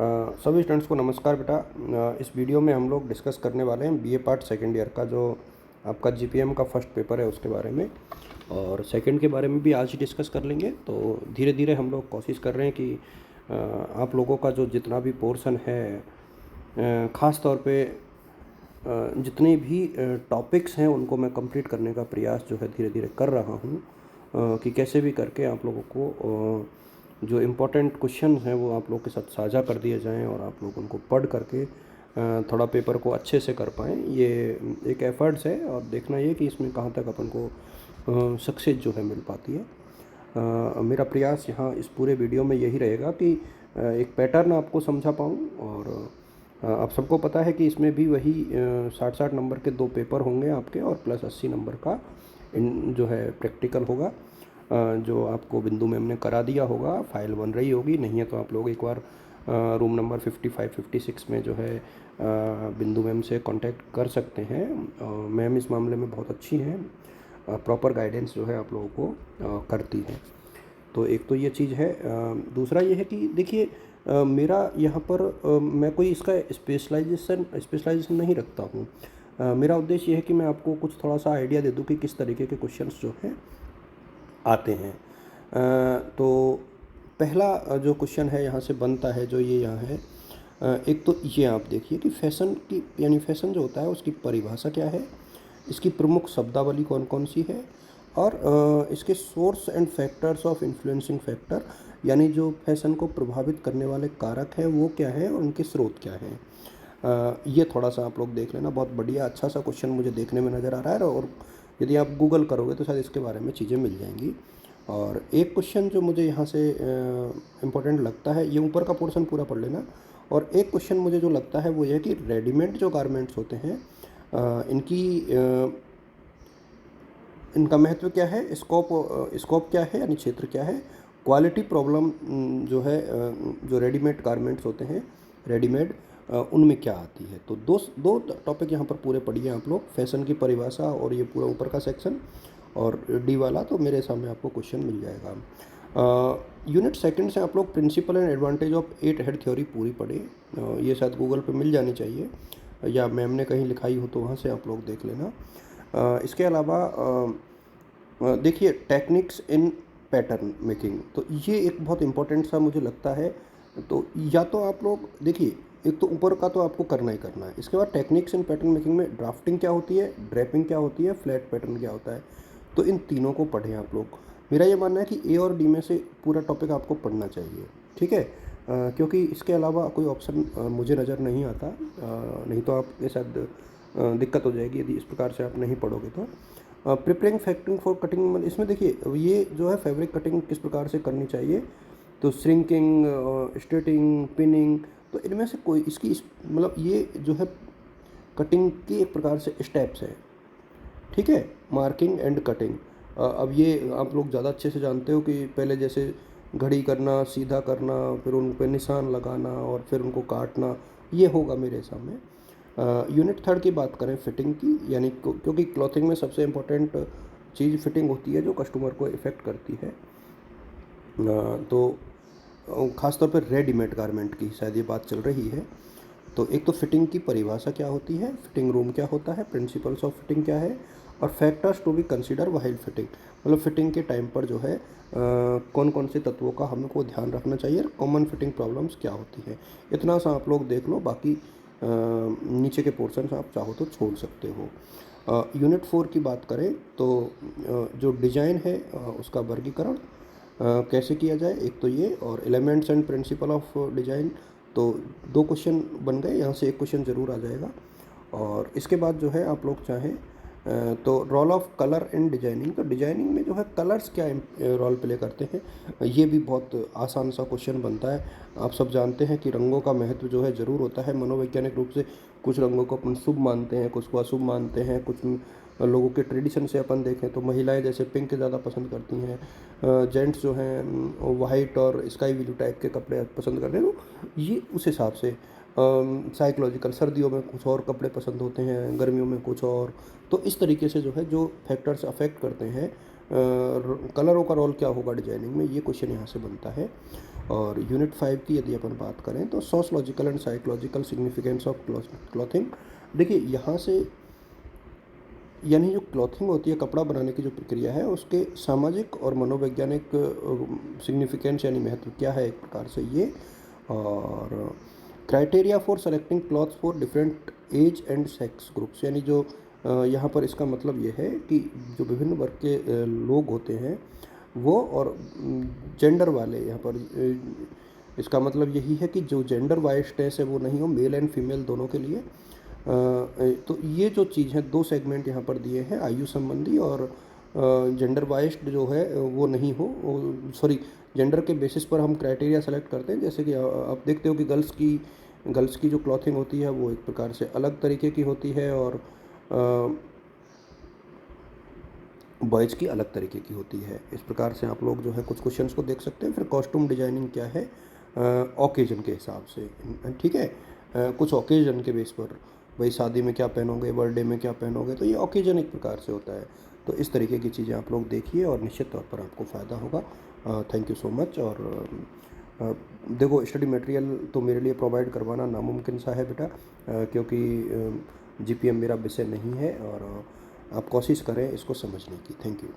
सभी स्टूडेंट्स को नमस्कार बेटा। इस वीडियो में हम लोग डिस्कस करने वाले हैं बीए पार्ट सेकेंड ईयर का जो आपका जीपीएम का फर्स्ट पेपर है उसके बारे में, और सेकंड के बारे में भी आज ही डिस्कस कर लेंगे। तो धीरे धीरे हम लोग कोशिश कर रहे हैं कि आप लोगों का जो जितना भी पोर्शन है, ख़ास तौर पे जितने भी टॉपिक्स हैं उनको मैं कंप्लीट करने का प्रयास जो है धीरे धीरे कर रहा हूँ, कि कैसे भी करके आप लोगों को जो इम्पोर्टेंट क्वेश्चन हैं वो आप लोग के साथ साझा कर दिए जाएं और आप लोग उनको पढ़ करके थोड़ा पेपर को अच्छे से कर पाएँ। ये एक एफ़र्ट्स है और देखना ये कि इसमें कहाँ तक अपन को सक्सेस जो है मिल पाती है। मेरा प्रयास यहाँ इस पूरे वीडियो में यही रहेगा कि एक पैटर्न आपको समझा पाऊँ, और आप सबको पता है कि इसमें भी वही 60-60 नंबर के 2 पेपर होंगे आपके, और प्लस 80 नंबर का जो है प्रैक्टिकल होगा, जो आपको बिंदु मैम ने करा दिया होगा। फाइल बन रही होगी, नहीं है तो आप लोग एक बार रूम नंबर 55-56 में जो है बिंदु मैम से कांटेक्ट कर सकते हैं। मैम इस मामले में बहुत अच्छी हैं, प्रॉपर गाइडेंस जो है आप लोगों को करती हैं। तो एक तो ये चीज़ है। दूसरा ये है कि देखिए, मेरा यहाँ पर मैं कोई इसका स्पेशलाइजेशन नहीं रखता हूँ। मेरा उद्देश्य ये है कि मैं आपको कुछ थोड़ा सा आइडिया दे दूँ कि किस तरीके के क्वेश्चंस जो हैं आते हैं। तो पहला जो क्वेश्चन है यहाँ से बनता है, जो ये यहाँ है, एक तो ये आप देखिए कि फैशन की यानी फैशन जो होता है उसकी परिभाषा क्या है, इसकी प्रमुख शब्दावली कौन कौन सी है, और इसके source and factors of influencing factor, यानी जो फैशन को प्रभावित करने वाले कारक हैं वो क्या है और उनके स्रोत क्या हैं। ये थोड़ा सा आप लोग देख लेना। बहुत बढ़िया अच्छा सा क्वेश्चन मुझे देखने में नज़र आ रहा है, और यदि आप गूगल करोगे तो शायद इसके बारे में चीज़ें मिल जाएंगी। और एक क्वेश्चन जो मुझे यहाँ से इम्पोर्टेंट लगता है, ये ऊपर का पोर्शन पूरा पढ़ लेना। और एक क्वेश्चन मुझे जो लगता है वो ये है कि रेडीमेड जो गारमेंट्स होते हैं, इनका महत्व क्या है, स्कोप क्या है यानी क्षेत्र क्या है, क्वालिटी प्रॉब्लम जो है, जो रेडीमेड गारमेंट्स होते हैं रेडीमेड, उनमें क्या आती है। तो दो टॉपिक यहाँ पर पूरे पढ़िए आप लोग, फैशन की परिभाषा और ये पूरा ऊपर का सेक्शन, और डी वाला तो मेरे सामने आपको क्वेश्चन मिल जाएगा। यूनिट सेकंड से आप लोग principle and advantage of 8 head theory पूरी पढ़े। ये शायद गूगल पे मिल जानी चाहिए, या मैम ने कहीं लिखाई हो तो वहाँ से आप लोग देख लेना। इसके अलावा देखिए टेक्निक्स इन पैटर्न मेकिंग, तो ये एक बहुत इम्पोर्टेंट सा मुझे लगता है। तो या तो आप लोग देखिए, एक तो ऊपर का तो आपको करना ही करना है, इसके बाद टेक्निक्स इन पैटर्न मेकिंग में ड्राफ्टिंग क्या होती है, ड्रैपिंग क्या होती है, फ्लैट पैटर्न क्या होता है, तो इन तीनों को पढ़ें आप लोग। मेरा ये मानना है कि ए और डी में से पूरा टॉपिक आपको पढ़ना चाहिए, ठीक है। क्योंकि इसके अलावा कोई ऑप्शन मुझे नज़र नहीं आता, नहीं तो आपके साथ दिक्कत हो जाएगी यदि इस प्रकार से आप नहीं पढ़ोगे तो। प्रिपेयरिंग फैक्टरिंग फॉर कटिंग, इसमें देखिए ये जो है फैब्रिक कटिंग किस प्रकार से करनी चाहिए, तो श्रिंकिंग, स्ट्रेटिंग, पिनिंग, तो इनमें से कोई इसकी मतलब ये जो है कटिंग की एक प्रकार से स्टेप्स है, ठीक है। मार्किंग एंड कटिंग, अब ये आप लोग ज़्यादा अच्छे से जानते हो कि पहले जैसे घड़ी करना, सीधा करना, फिर उन पे निशान लगाना और फिर उनको काटना, ये होगा मेरे सामने। यूनिट थर्ड की बात करें फिटिंग की, यानी क्योंकि क्लॉथिंग में सबसे इम्पोर्टेंट चीज़ फिटिंग होती है जो कस्टमर को इफ़ेक्ट करती है। तो ख़ासतौर पर रेडीमेड गारमेंट की शायद ये बात चल रही है। तो एक तो फिटिंग की परिभाषा क्या होती है, फिटिंग रूम क्या होता है, प्रिंसिपल्स ऑफ फिटिंग क्या है, और factors to be consider while fitting, मतलब फिटिंग के टाइम पर जो है कौन कौन से तत्वों का हमको ध्यान रखना चाहिए, कॉमन फिटिंग प्रॉब्लम्स क्या होती है। इतना सा आप लोग देख लो, बाकी नीचे के पोर्शन आप चाहो तो छोड़ सकते हो। यूनिट 4 की बात करें तो जो डिज़ाइन है उसका वर्गीकरण कैसे किया जाए, एक तो ये, और elements and principle of design, तो 2 क्वेश्चन बन गए, यहाँ से एक क्वेश्चन ज़रूर आ जाएगा। और इसके बाद जो है आप लोग चाहें तो role of colour in designing, तो डिजाइनिंग में जो है कलर्स क्या रोल प्ले करते हैं, ये भी बहुत आसान सा क्वेश्चन बनता है। आप सब जानते हैं कि रंगों का महत्व जो है ज़रूर होता है मनोवैज्ञानिक रूप से। कुछ रंगों को अपन शुभ मानते हैं, कुछ को अशुभ मानते हैं, कुछ लोगों के ट्रेडिशन से अपन देखें तो महिलाएं जैसे पिंक ज़्यादा पसंद करती हैं, जेंट्स जो हैं वाइट और स्काई ब्लू टाइप के कपड़े पसंद करते हैं। तो ये उस हिसाब से साइकोलॉजिकल, सर्दियों में कुछ और कपड़े पसंद होते हैं, गर्मियों में कुछ और। तो इस तरीके से जो है जो फैक्टर्स अफेक्ट करते हैं कलरों का रोल क्या होगा डिजाइनिंग में, ये क्वेश्चन यहाँ से बनता है। और यूनिट 5 की यदि अपन बात करें तो sociological and psychological significance of clothing. देखिए यहाँ से यानी जो क्लॉथिंग होती है, कपड़ा बनाने की जो प्रक्रिया है, उसके सामाजिक और मनोवैज्ञानिक सिग्निफिकेंस यानी महत्व क्या है एक प्रकार से ये। और criteria for selecting clothes for different age and sex groups, यानी जो यहाँ पर इसका मतलब ये है कि जो विभिन्न वर्ग के लोग होते हैं वो, और जेंडर वाले यहाँ पर इसका मतलब यही है कि जो जेंडर वाइज है वो नहीं हो, मेल एंड फीमेल दोनों के लिए। तो ये जो चीज़ है, दो सेगमेंट यहाँ पर दिए हैं, आयु संबंधी और जेंडर वाइज्ड जो है वो नहीं हो, सॉरी जेंडर के बेसिस पर हम क्राइटेरिया सेलेक्ट करते हैं। जैसे कि आप देखते हो कि गर्ल्स की जो क्लॉथिंग होती है वो एक प्रकार से अलग तरीके की होती है, और बॉयज़ की अलग तरीके की होती है। इस प्रकार से आप लोग जो है कुछ क्वेश्चंस को देख सकते हैं। फिर कॉस्ट्यूम डिजाइनिंग क्या है, ओकेजन के हिसाब से, ठीक है। कुछ ओकेजन के बेस पर, भाई शादी में क्या पहनोगे, बर्थडे में क्या पहनोगे, तो ये ओकेजन एक प्रकार से होता है। तो इस तरीके की चीज़ें आप लोग देखिए और निश्चित तौर पर आपको फ़ायदा होगा। Thank you so much. और देखो, स्टडी मटेरियल तो मेरे लिए प्रोवाइड करवाना नामुमकिन सा है बेटा, क्योंकि जीपीएम मेरा विषय नहीं है, और आप कोशिश करें इसको समझने की। Thank you.